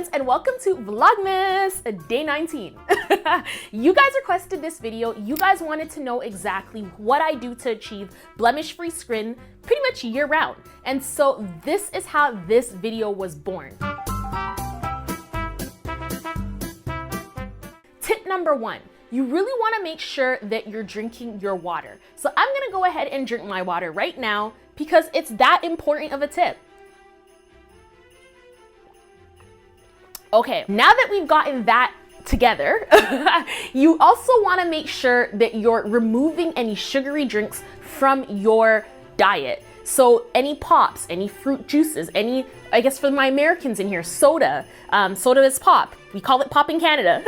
friends, and welcome to Vlogmas day 19. You guys requested this video. You guys wanted to know exactly what I do to achieve blemish-free skin pretty much year-round. And so this is how this video was born. Tip number one. You really want to make sure that you're drinking your water. So I'm going to go ahead and drink my water right now because it's that important of a tip. Okay, now that we've gotten that together, you also want to make sure that you're removing any sugary drinks from your diet. So any pops, any fruit juices, any, I guess for my Americans in here, soda. Soda is pop. We call it pop in Canada.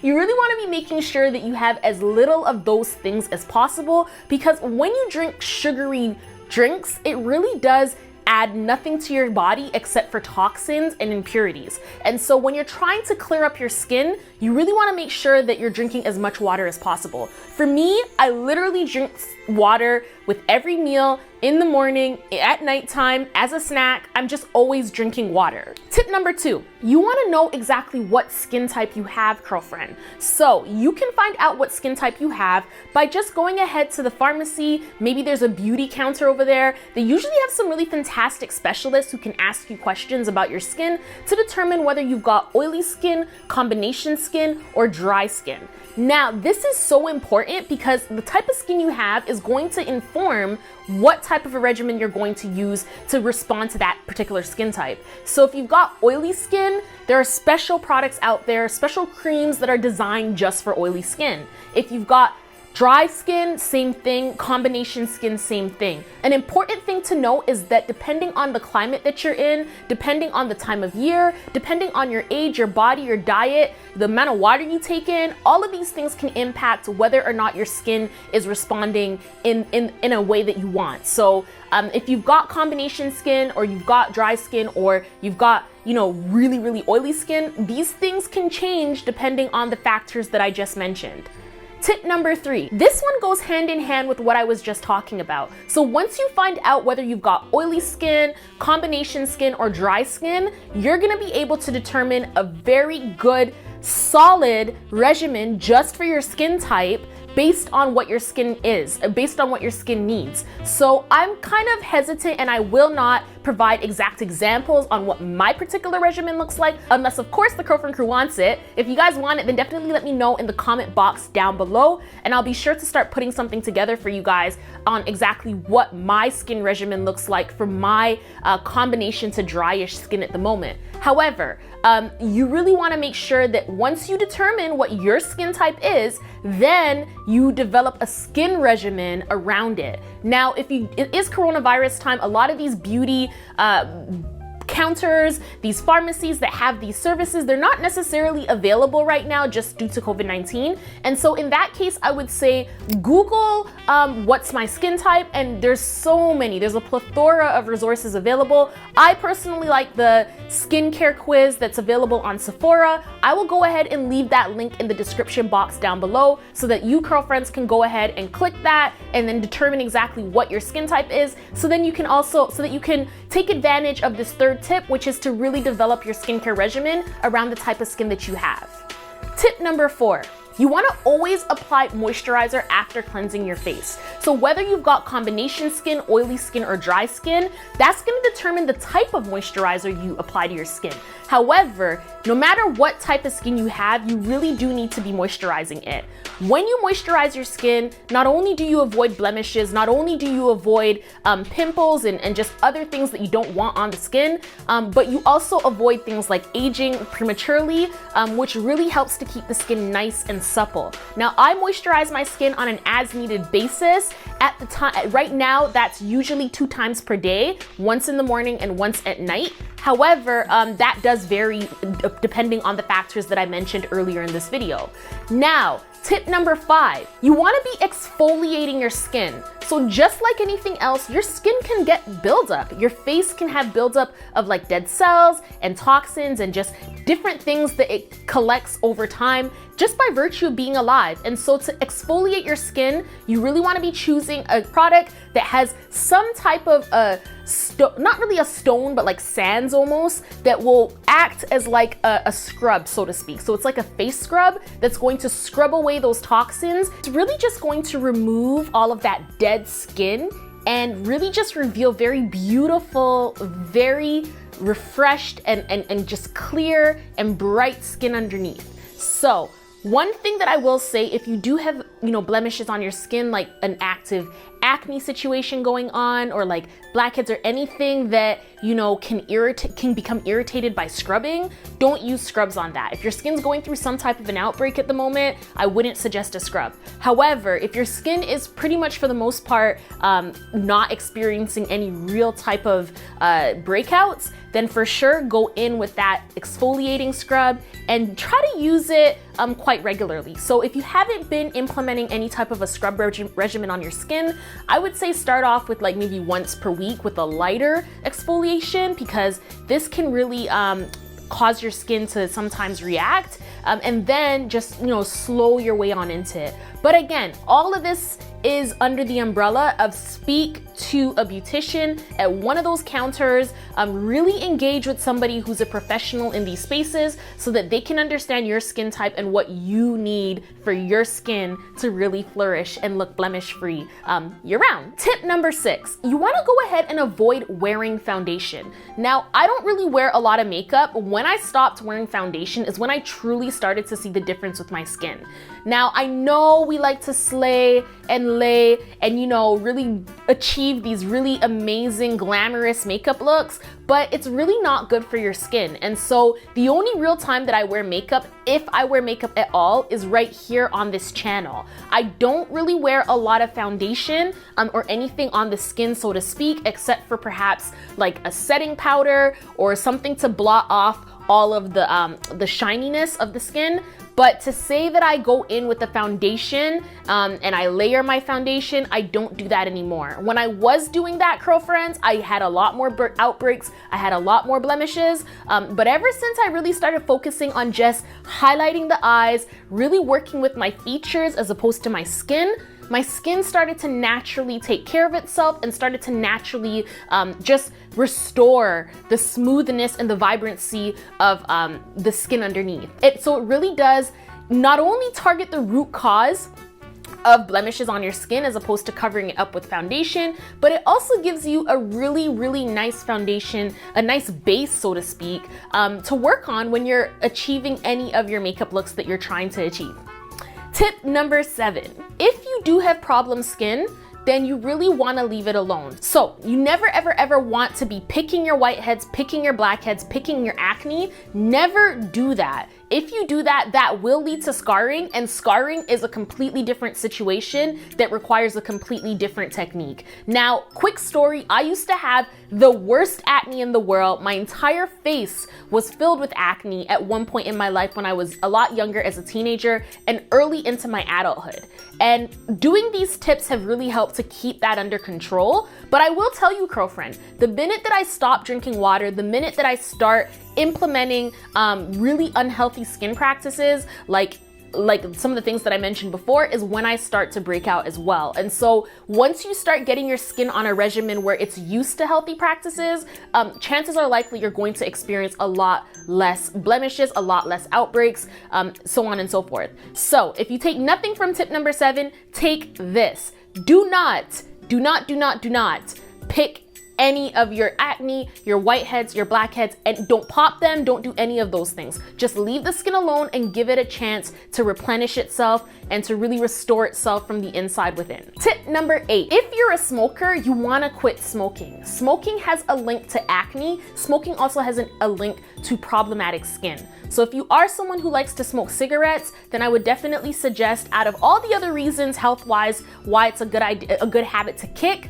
You really want to be making sure that you have as little of those things as possible, because when you drink sugary drinks, it really does add nothing to your body except for toxins and impurities. And so when you're trying to clear up your skin, you really want to make sure that you're drinking as much water as possible. For me, I literally drink water with every meal, in the morning, at nighttime, as a snack. I'm just always drinking water. Tip number two, you want to know exactly what skin type you have, girlfriend. So you can find out what skin type you have by just going ahead to the pharmacy. Maybe there's a beauty counter over there. They usually have some really fantastic specialists who can ask you questions about your skin to determine whether you've got oily skin, combination skin, or dry skin. Now, this is so important because the type of skin you have is going to inform what type of a regimen you're going to use to respond to that particular skin type. So if you've got oily skin, there are special products out there, special creams that are designed just for oily skin. If you've got dry skin, same thing. Combination skin, same thing. An important thing to note is that depending on the climate that you're in, depending on the time of year, depending on your age, your body, your diet, the amount of water you take in, all of these things can impact whether or not your skin is responding in a way that you want. So if you've got combination skin, or you've got dry skin, or you've got, you know, really, really oily skin, these things can change depending on the factors that I just mentioned. Tip number three, this one goes hand in hand with what I was just talking about. So once you find out whether you've got oily skin, combination skin, or dry skin, you're gonna be able to determine a very good, solid regimen just for your skin type based on what your skin is, based on what your skin needs. So I'm kind of hesitant, and I will not provide exact examples on what my particular regimen looks like, unless of course the Curlfriend crew wants it. If you guys want it, then definitely let me know in the comment box down below, and I'll be sure to start putting something together for you guys on exactly what my skin regimen looks like for my combination to dryish skin at the moment. However, you really want to make sure that once you determine what your skin type is, then you develop a skin regimen around it. Now, it is coronavirus time, a lot of these beauty counters, these pharmacies that have these services, they're not necessarily available right now just due to COVID-19. And so in that case, I would say Google what's my skin type, and there's a plethora of resources available. I personally like the skincare quiz that's available on Sephora. I will go ahead and leave that link in the description box down below so that you girlfriends can go ahead and click that and then determine exactly what your skin type is, so then you can take advantage of this third tip, which is to really develop your skincare regimen around the type of skin that you have. Tip number four, you want to always apply moisturizer after cleansing your face. So whether you've got combination skin, oily skin, or dry skin, that's going to determine the type of moisturizer you apply to your skin. However, no matter what type of skin you have, you really do need to be moisturizing it. When you moisturize your skin, not only do you avoid blemishes, not only do you avoid pimples and just other things that you don't want on the skin, but you also avoid things like aging prematurely, which really helps to keep the skin nice and supple. Now, I moisturize my skin on an as-needed basis. At the time, right now, that's usually 2 times per day, once in the morning and once at night. However, that does vary depending on the factors that I mentioned earlier in this video. Now, tip number 5, you want to be exfoliating your skin. So just like anything else, your skin can get buildup. Your face can have buildup of like dead cells and toxins and just different things that it collects over time just by virtue of being alive. And so to exfoliate your skin, you really want to be choosing a product that has some type of not really a stone, but like sands lines almost that will act as like a scrub, so to speak. So it's like a face scrub that's going to scrub away those toxins. It's really just going to remove all of that dead skin and really just reveal very beautiful, very refreshed and just clear and bright skin underneath. So one thing that I will say, if you do have, blemishes on your skin, like an active acne situation going on, or like blackheads or anything that, can become irritated by scrubbing, don't use scrubs on that. If your skin's going through some type of an outbreak at the moment, I wouldn't suggest a scrub. However, if your skin is pretty much for the most part not experiencing any real type of breakouts, then for sure go in with that exfoliating scrub and try to use it quite regularly. So if you haven't been implementing any type of a scrub regimen on your skin, I would say start off with like maybe once per week with a lighter exfoliation, because this can really cause your skin to sometimes react, and then just slow your way on into it. But again, all of this is under the umbrella of speak to a beautician at one of those counters. Really engage with somebody who's a professional in these spaces so that they can understand your skin type and what you need for your skin to really flourish and look blemish free year round. Tip number 6, you want to go ahead and avoid wearing foundation. Now, I don't really wear a lot of makeup. When I stopped wearing foundation is when I truly started to see the difference with my skin. Now, I know we like to slay and lay and really achieve these really amazing glamorous makeup looks, but it's really not good for your skin. And so the only real time that I wear makeup, if I wear makeup at all, is right here on this channel. I don't really wear a lot of foundation or anything on the skin, so to speak, except for perhaps like a setting powder or something to blot off all of the shininess of the skin. But to say that I go in with the foundation and I layer my foundation, I don't do that anymore. When I was doing that, Curlfriends, I had a lot more outbreaks, I had a lot more blemishes, but ever since I really started focusing on just highlighting the eyes, really working with my features as opposed to my skin started to naturally take care of itself and started to naturally just restore the smoothness and the vibrancy of the skin underneath. So it really does not only target the root cause of blemishes on your skin as opposed to covering it up with foundation, but it also gives you a really, really nice foundation, a nice base, so to speak, to work on when you're achieving any of your makeup looks that you're trying to achieve. Tip number 7, if you do have problem skin, then you really want to leave it alone. So you never, ever, ever want to be picking your whiteheads, picking your blackheads, picking your acne. Never do that. If you do that, that will lead to scarring, and scarring is a completely different situation that requires a completely different technique. Now, quick story, I used to have the worst acne in the world. My entire face was filled with acne at one point in my life when I was a lot younger as a teenager and early into my adulthood. And doing these tips have really helped to keep that under control. But I will tell you, Curlfriend, the minute that I stop drinking water, the minute that I start implementing really unhealthy skin practices like some of the things that I mentioned before, is when I start to break out as well. And so once you start getting your skin on a regimen where it's used to healthy practices, chances are likely you're going to experience a lot less blemishes, a lot less outbreaks, so on and so forth. So if you take nothing from tip number 7, take this. Do not pick any of your acne, your whiteheads, your blackheads, and don't pop them, don't do any of those things. Just leave the skin alone and give it a chance to replenish itself and to really restore itself from the inside within. Tip number 8, if you're a smoker, you wanna quit smoking. Smoking has a link to acne. Smoking also has a link to problematic skin. So if you are someone who likes to smoke cigarettes, then I would definitely suggest, out of all the other reasons health-wise why it's a good idea, a good habit to kick,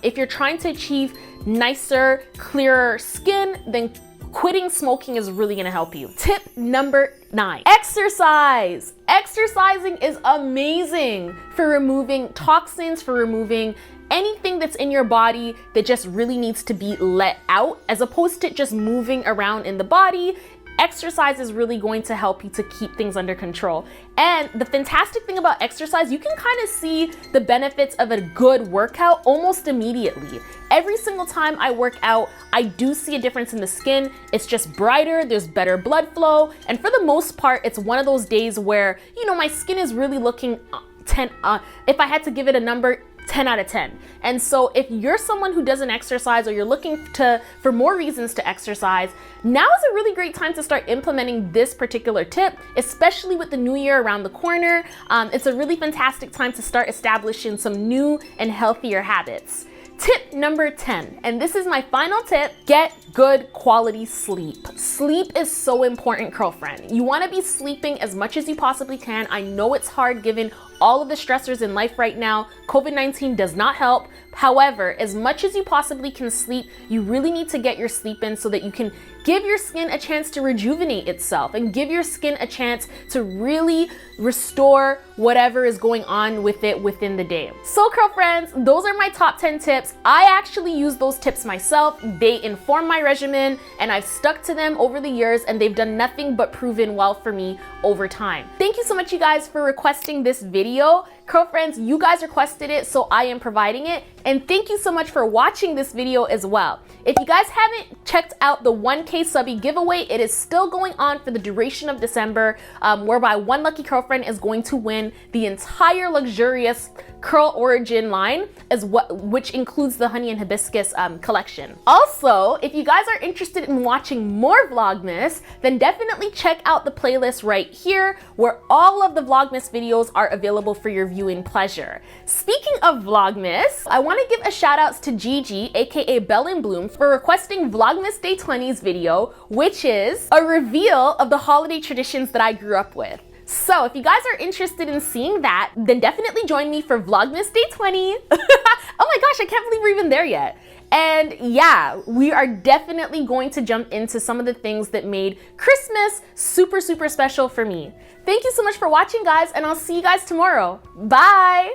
if you're trying to achieve nicer, clearer skin, then quitting smoking is really gonna help you. Tip number 9, exercise. Exercising is amazing for removing toxins, for removing anything that's in your body that just really needs to be let out, as opposed to just moving around in the body. Exercise is really going to help you to keep things under control. And the fantastic thing about exercise, you can kind of see the benefits of a good workout almost immediately. every single time I work out, I do see a difference in the skin. It's just brighter, there's better blood flow, and for the most part, it's one of those days where, you know, my skin is really looking 10, if I had to give it a number, 10 out of 10. And so if you're someone who doesn't exercise or you're looking for more reasons to exercise, now is a really great time to start implementing this particular tip, especially with the new year around the corner. It's a really fantastic time to start establishing some new and healthier habits. Tip number 10, and this is my final tip, get good quality sleep. Sleep is so important, girlfriend. You wanna be sleeping as much as you possibly can. I know it's hard given all of the stressors in life right now. COVID-19 does not help. However, as much as you possibly can sleep, you really need to get your sleep in so that you can give your skin a chance to rejuvenate itself and give your skin a chance to really restore whatever is going on with it within the day. So, girlfriends, those are my top 10 tips. I actually use those tips myself. They inform my regimen and I've stuck to them over the years and they've done nothing but proven well for me over time. Thank you so much, you guys, for requesting this video. Curlfriends, you guys requested it, so I am providing it. And thank you so much for watching this video as well. If you guys haven't checked out the 1K subbie giveaway, it is still going on for the duration of December, whereby one lucky curlfriend is going to win the entire luxurious Curl Origin line, which includes the Honey and Hibiscus collection. Also, if you guys are interested in watching more Vlogmas, then definitely check out the playlist right here, where all of the Vlogmas videos are available for your viewing pleasure. Speaking of Vlogmas, I want to give a shout outs to Gigi, aka Bell and Bloom, for requesting Vlogmas Day 20's video, which is a reveal of the holiday traditions that I grew up with. So if you guys are interested in seeing that, then definitely join me for Vlogmas Day 20. Oh my gosh, I can't believe we're even there yet. And yeah, we are definitely going to jump into some of the things that made Christmas super, super special for me. Thank you so much for watching, guys, and I'll see you guys tomorrow. Bye.